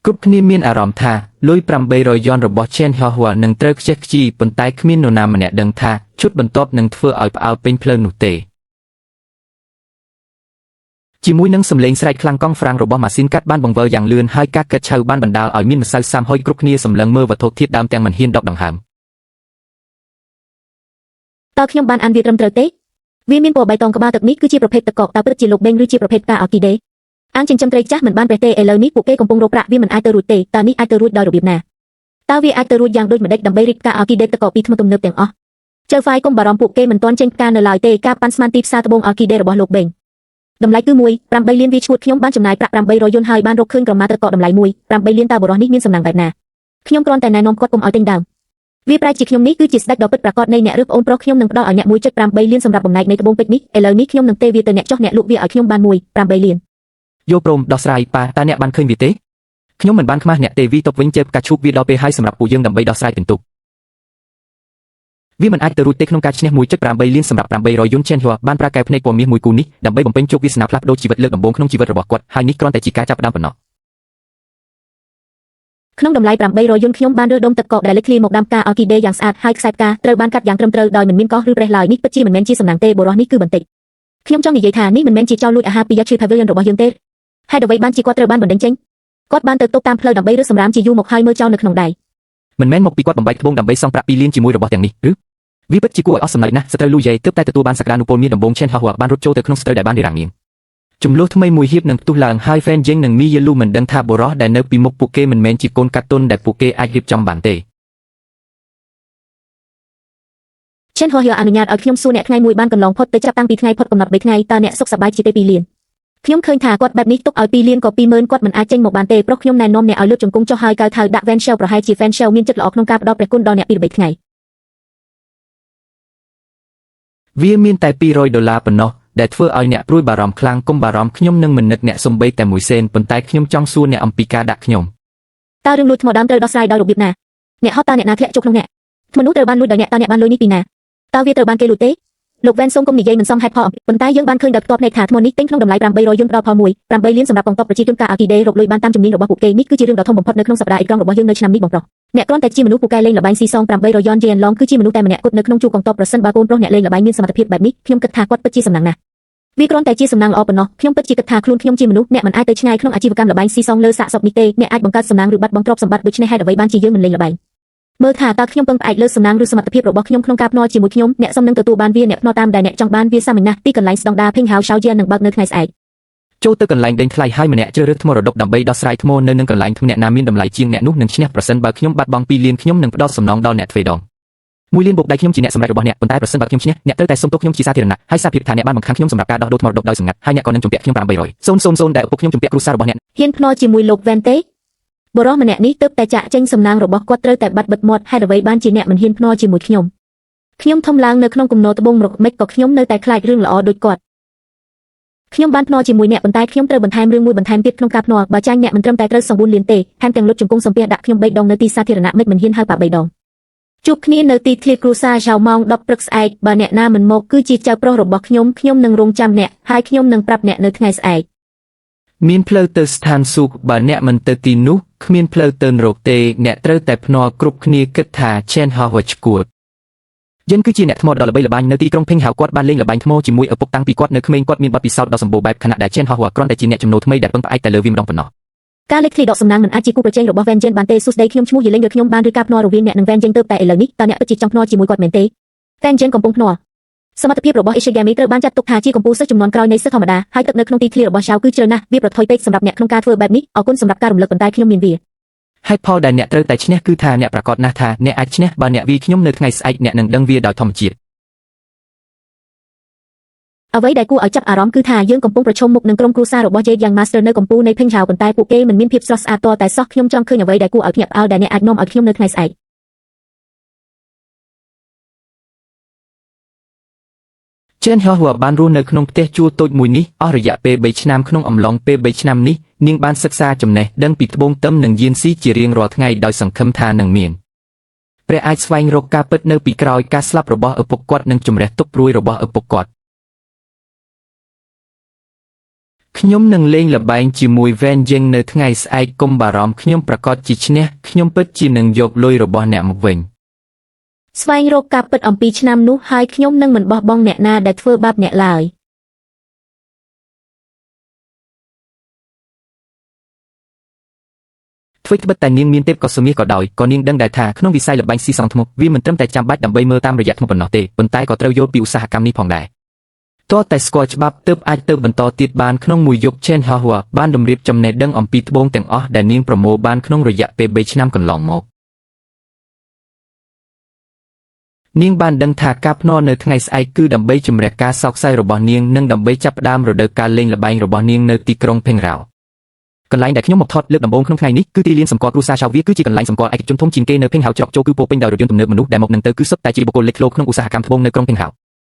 គ្រប់គ្នាមានអារម្មណ៍ថាលុយ800យ៉នរបស់ Chen Hua នឹងត្រូវខ្ជិះខ្ជីប៉ុន្តែគ្មាននរណាម្នាក់ដឹងថាឈុតបន្ទាប់នឹងធ្វើឲ្យផ្អើលពេញផ្លូវនោះទេជាមួយនឹងសម្លេងស្រែកខ្លាំងកង់ហ្វ្រាំងរបស់ម៉ាស៊ីនកាត់បានបង្វិលយ៉ាងលឿនហើយការកាត់ឆៅបានបណ្ដាលឲ្យមានម្សៅសាមហុយគ្រប់គ្នាសម្លឹងមើលវត្ថុធាតុដើមទាំងមិនហ៊ានដកដង្ហើមតើខ្ញុំបានអានវាត្រឹមត្រូវទេវាមានពណ៌បៃតងក្បាលទឹកនេះគឺជាប្រភេទទឹកកកតើពិតជាលោកបេងឬជាប្រភេទផ្កាអ័រគីដេអាងចិញ្ចឹមត្រីចាស់មិនបានប្រេះទេឥឡូវនេះពួកគេកំពុងរកប្រាក់វាមិនអាចទៅរួចទេតើនេះអាចទៅរួចដោយរបៀបណាតើវាអាចទៅរួចយ៉ាងដូចម្តេចដើម្បីរីកផ្កាអ័រគីដេទឹកកកពីថ្មទំនើបទាំងអស់ចៅហ្វាយកុំបារម្ភពួកគេមិនទាន់ចេញផ្កានៅឡើយទេការប៉ាន់ស្មានទីផ្សារត្បូងអ័រគីដេរបស់លោកបេងតម្លៃគឺ1 8លានវាឈួតខ្ញុំបានចំណាយប្រាក់800យុនហើយបានរកឃើញក្រមាទឹកកកតម្លៃ1 8លានតើបុរសនេះមានសំណាងបែបណាខ្ញុំគ្រាន់តែណែនាំគាត់កុំឲ្យទិញដើមវាប្រែជាខ្ញុំនេះគឺជាស្ដេចដ៏ពិតប្រាកដនៃអ្នកឬប្អូនប្រុសខ្ញុំនឹងផ្ដល់ឲ្យអ្នក 1.8 លានសម្រាប់បំណែកនៃត្បូងពេជ្រនេះឥឡូវនេះខ្ញុំនឹងទេវាទៅអ្នកចុះអ្នកលក់វាឲ្យខ្ញុំបាន8លានយកព្រមដោះស្រាយប៉ាតើអ្នកបានឃើញវាទេខ្ញុំមិនបានខ្មាស់អ្នកទេវីតុបវិញជើបកាឈូកវាដល់ពេលហើយសម្រាប់ពួកយើងដើម្បីដោះស្រាយពិន្ទុវាមិនអាចទៅរួចទេក្នុងការឈ្នះ 1.8 លានសម្រាប់800យុន Chen Hua បានប្រើកែវភ្នែកពណ៌មាសមួយគូនេះដើម្បីបំពេញជោគវាសនាផ្លាស់ប្ដូរជីវិតលើកដំបូងក្នុងជីវិតរបស់គាត់ហើយនេះគ្រាន់តែជាការចាប់ផ្ដើមប៉ុណ្ណោះក្នុងតម្លៃ800យុនខ្ញុំបានរើសដុំទឹកកកដែលលេចធ្លាយមកដាំផ្កាអ័រគីដេយ៉ាងស្អាតហើយខ្សែផ្កាត្រូវបានកាត់យ៉ាងត្រឹមត្រូវដោយមិនមានកោសឬប្រេះឡើយនេះពិតជាមិនមែនជាសំណាងទេបុរសនេះគឺបន្តិចខ្ញុំចង់និយាយថានេះមិនមែនជាចោរលួចអាហារពី Yachi Pavilion របស់យើងទេហេតុអ្វីបានជាគាត់ត្រូវបានបណ្តេញចេញគាត់បានទៅតបតាមផ្លូវដើម្បីរើសសម្រាមជាយូរមកហើយមើលចោលនៅក្នុងដៃមិនមែនមកពីគាត់បំបែកត្បូងដើម្បីសងប្រាក់2លានជាមួយរបស់ទាំងនេះឬវាពិតជាគួរឲ្យអស់សំណើចណាស់ស្ត្រីលូយ៉េទើបតែទទួលបានសក្តានុពលមានដំបូង Chen Hua បានរត់ចូលទៅក្នុងស្ត្រីដែលបានរារាំងនាងចំនួនថ្មីមួយហៀបនឹងផ្ទុះឡើងហើយ Fan Jing និង Mi Yelu មិនដឹងថាបុរសដែលនៅពីមុខពួកគេមិនមែនជាកូនកាត់ទុនដែលពួកគេអាចរៀបចំបានទេ Chen Hua អនុញ្ញាតឲ្យខ្ញុំសួរអ្នកថ្ងៃមួយបានកន្លងផុតទៅចាប់តាំងពីថ្ងៃផុតកំណត់3ថ្ងៃតើអ្នកសុខសប្បាយជាទេ2លានខ្ញុំឃើញថាគាត់បែបនេះទុកឲ្យ2លានក៏20000គាត់មិនអាចចេញមកបានទេប្រុសខ្ញុំណែនាំអ្នកឲ្យលើកជង្គង់ចុះហើយកៅថៅដាក់ Van Shell ប្រហែលជា Van Shell មានចិត្តល្អក្នុងការផ្ដល់ព្រះគុណដល់អ្នកពី3ថ្ងៃវាមានតែ$200ប៉ុណ្ណោះដែលធ្វើឲ្យអ្នកព្រួយបារម្ភខ្លាំងកុំបារម្ភខ្ញុំនឹងមិននឹកអ្នកសំបីតែមួយសេនប៉ុន្តែខ្ញុំចង់សួរអ្នកអំពីការដាក់ខ្ញុំតើរឿងលួចថ្មដើមត្រូវដោះស្រាយដោយរបៀបណាអ្នកហត់តើអ្នកណាធ្លាក់ចុះក្នុងអ្នកថ្មនោះត្រូវបានលួចដោយអ្នកតើអ្នកបានលុយនេះពីណាតើវាត្រូវបានគេលួចទេលោកវ៉ែនសូមកុំនិយាយមិនសមហេតុផលប៉ុន្តែយើងបានឃើញដោយផ្ទាល់ភ្នែកថាថ្មនេះទិញក្នុងតម្លៃ800យុនផ្ដល់ផល1 8លានសម្រាប់កងទ័ពប្រជាជនការអាគីដេរកលុយបានតាមជំនាញរបស់ពួកគេនេះគឺជារឿងដ៏ធំបំផុតនៅក្នុងសប្តាហ៍អេក្រង់របស់យើងនៅឆ្នាំនេះបងប្រុសអ្នកគ្រាន់តែជាមនុស្សពូកែលេងល្បែងស៊ីសង800យុន Yen Long គឺជាមនុស្សតែម្នាក់គត់នៅក្នុងជួរកងទ័ពប្រសិនបើកូនប្រុសអ្នកលេងល្បែងមានសមត្ថភាពបែបនេះខ្ញុំគិតថាគាត់ពិតជាសំណាងណាស់វាគ្រាន់តែជាសំណាងល្អប៉ុណ្ណោះខ្ញុំពិតជាគិតថាខ្លួនខ្ញុំជាមនុស្សអ្នកមិនអាចទៅឆ្ងាយក្នុងអាជីវកម្មល្បែងស៊ីសងលើសាកសពនេះទេអ្នកអាចបង្កើតសំណាងឬបាត់បង់ទ្រព្យសម្បត្តិដូច្នេះហេតុអ្វីបានជាយើងមិនលេងល្បែងមើលថាតើខ្ញុំពឹងផ្អែកលើសំណាងឬសមត្ថភាពរបស់ខ្ញុំក្នុងការភ្នាល់ជាមួយខ្ញុំអ្នកសំនឹងទទួលបានវាអ្នកភ្នាល់តាមដែលអ្នកចង់បានវាសាមញ្ញណាស់ទីកន្លែងស្តង់ដារ Ping Hao Xiaojian នឹងបើកនៅថ្ងៃស្អែកចូលទៅកន្លែងដេញថ្លៃហើយម្នាក់ជ្រើសរើសថ្មរដុកដើម្បីដោះស្រាយថ្មនៅនឹងកន្លែងថ្មអ្នកណាមានតម្លៃជាងអ្នកនោះនឹងឈ្នះប្រសិនបើខ្ញុំបាត់បង់2លានខ្ញុំនឹងផ្ដល់សំណងដល់អ្នកទ្វេដង1លានបូកដៃខ្ញុំជាអ្នកសម្រេចរបស់អ្នកប៉ុន្តែប្រសិនបើខ្ញុំឈ្នះអ្នកត្រូវតែសុំទោសខ្ញុំជាសាធារណៈហើយសារភាពថាអ្នកបានបង្ខំខ្ញុំសម្រាប់ការដោះដូរថ្មរដុកដោយសម្ងាត់ហើយអ្នកក៏នឹងជំពាក់ខ្ញុំ800,000ដែលឪពុកខ្ញុំជំពាក់គ្រួសាររបស់អ្នកហ៊ានភ្នាល់ជាមួយលោក Van ទេបុរសម្នាក់នេះទើបតែចាក់ចេញសំណាងរបស់គាត់ត្រូវតែបាត់បិទមាត់ហេតុអ្វីបានជាអ្នកមិនហ៊ានភ្នាល់ជាមួយខ្ញុំធំឡើងនៅក្នុងគំនរត្បូងរកមិនក៏ខ្ញុំនៅតែខ្លាចរឿងល្អដូចគាត់ខ្ញុំបានភ្នាល់ជាមួយអ្នកប៉ុន្តែខ្ញុំត្រូវបន្ថែមរឿងមួយបន្ថែមទៀតក្នុងការភ្នាល់បើចាញ់អ្នកមិនត្រឹមតែត្រូវសង្វូនលានទេថែមទាំងលុតជង្គង់សំពះដាក់ខ្ញុំ3ដងនៅទីសាធារណៈមិនហ៊ានហៅប៉ា3ដងជួបគ្នានៅទីធ្លាគ្រួសារឆៅម៉ោង10ព្រឹកស្អែកបើអ្នកណាមិនមកគឺជាចៅប្រុសរបស់ខ្ញុំនឹងរងចាំអ្នកហើយខ្ញុំនឹងប្រាប់អ្នកនៅថ្ងៃស្អែកមានផ្លូវទៅស្ថានសួគ៌បើអ្នកមិនទៅទីនោះគ្មានផ្លូវទៅនរកទេអ្នកត្រូវតែភ្នាល់គ្រប់គ្នាគិតថា Chen Hua ឈួតយិនគឺជាអ្នកថ្មដ៏ល្បីល្បាញនៅទីក្រុង Ping Hao គាត់បានលេងល្បែងថ្មជាមួយឪពុកតាំងពីគាត់នៅក្មេងគាត់មានបទពិសោធន៍ដ៏សម្បូរបែបខណៈដែល Chen Hua គ្រាន់តែជាអ្នកចំណូលថ្មីដែលពឹងផ្អែកតែលើវាម្ដងប៉ុណ្ណោះការលេខធ្លាយដកសំណាងមិនអាចជាគូប្រជែងរបស់ Van Jen បានទេសួស្ដីខ្ញុំឈ្មោះយីលេងឬខ្ញុំបានឬការភ្នាល់រវាងអ្នកនិង Van Jen ទើបតែឥឡូវនេះតើអ្នកពិតជាចង់ភ្នាល់ជាមួយគាត់មែនទេ Van Jen កំពុងភ្នាល់សមត្ថភាពរបស់ Ishigami ត្រូវបានចាត់ទុកថាជាកម្ពុជាសិស្សចំនួនក្រោយនៃសិស្សធម្មតាហើយទឹកនៅក្នុងទីធ្លារបស់ឆៅគឺជ្រៅណាស់វាប្រថុយពេកសម្រាប់អ្នកក្នុងការធ្វើបែបនេះអរគុណសម្រាប់ការរំលឹកប៉ុន្តែខ្ញុំមានវាហេតុផលដែលអ្នកត្រូវតែឈ្នះគឺថាអ្នកប្រកាសណាស់ថាអ្នកអាចឈ្នះបើអ្នកវាយខ្ញុំនៅថ្ងៃស្អែកអ្នកនឹងដឹងវាដោយធម្មជាតិអ្វីដែលគួរឲ្យចាប់អារម្មណ៍គឺថាយើងកំពុងប្រឈមមុខនឹងក្រុមគ្រួសាររបស់ Jade Young Master នៅកំពូលនៃ Ping Hao ប៉ុន្តែពួកគេមិនមានភាពស្រស់ស្អាតទាល់តែសោះខ្ញុំចង់ឃើញអ្វីដែលគួរឲ្យភ្ញាក់ផ្អើលដែលអ្នកអាចនាំឲ្យខ្ញុំនៅថ្ងៃស្អែកChen Hua បានរស់នៅក្នុងផ្ទះជួលតូចមួយនេះអស់រយៈពេល3ឆ្នាំក្នុងអំឡុងពេល3ឆ្នាំនេះនាងបានសិក្សាចំណេះដឹងពីត្បូងទឹមនិងយានស៊ីជារៀងរាល់ថ្ងៃដោយសង្ឃឹមថានឹងមានព្រះអាចស្វែងរកការពិតនៅពីក្រោយការស្លាប់របស់ឪពុកគាត់និងជំរះទុក្ខព្រួយរបស់ឪពុកគាត់ ខ្ញុំនឹងលេងល្បែងជាមួយវ៉ែនយើងនៅថ្ងៃស្អែកកុំបារម្ភខ្ញុំប្រកាសជាឈ្នះខ្ញុំពិតជានឹងយកលុយរបស់អ្នកមកវិញ ស្វែងរកការពិតអំពីឆ្នាំនោះហើយខ្ញុំនឹងមិនបោះបង់អ្នកណាដែលធ្វើបាបអ្នកឡើយ ធ្វើត្បិតតែនាងមានទេពកោសមាសក៏ដោយក៏នាងដឹងដែរថាក្នុងវិស័យល្បែងស៊ីសងថ្មវាមិនត្រឹមតែចាំបាច់ដើម្បីមើលតាមរយៈថ្មប៉ុណ្ណោះទេប៉ុន្តែក៏ត្រូវយល់ពីឧស្សាហកម្មនេះផងដែរតើតែស្គាល់ច្បាប់ទើបអាចទៅបន្តទៀតបានក្នុងមួយយប់ Chen Hua បានតម្រៀបចំណេះដឹងអំពីត្បូងទាំងអស់ដែលនាងប្រមូលបានក្នុងរយៈពេល3ឆ្នាំកន្លងមកនាងបានដឹងថាការភ្នាល់នៅថ្ងៃស្អែកគឺដើម្បីជំរះការសោកសៅរបស់នាងនិងដើម្បីចាប់ផ្ដើមរដូវកាលលេងល្បែងរបស់នាងនៅទីក្រុងផេងរ៉ាវ កន្លែងដែលខ្ញុំមកថតលើកដំបូងក្នុងថ្ងៃនេះគឺទីលានសម្គាល់គ្រួសារឆៅវាគឺជាកន្លែងសម្គាល់ឯកជនធំជាងគេនៅផេងហៅច្រកចូលគឺពោពេញដោយរថយន្តទំនើបមនុស្សដែលមកនឹងទៅគឺសុទ្ធតែជាបុគ្គលលេចធ្លោក្នុងឧស្សាហកម្មត្បូងនៅក្រុងផេងហៅ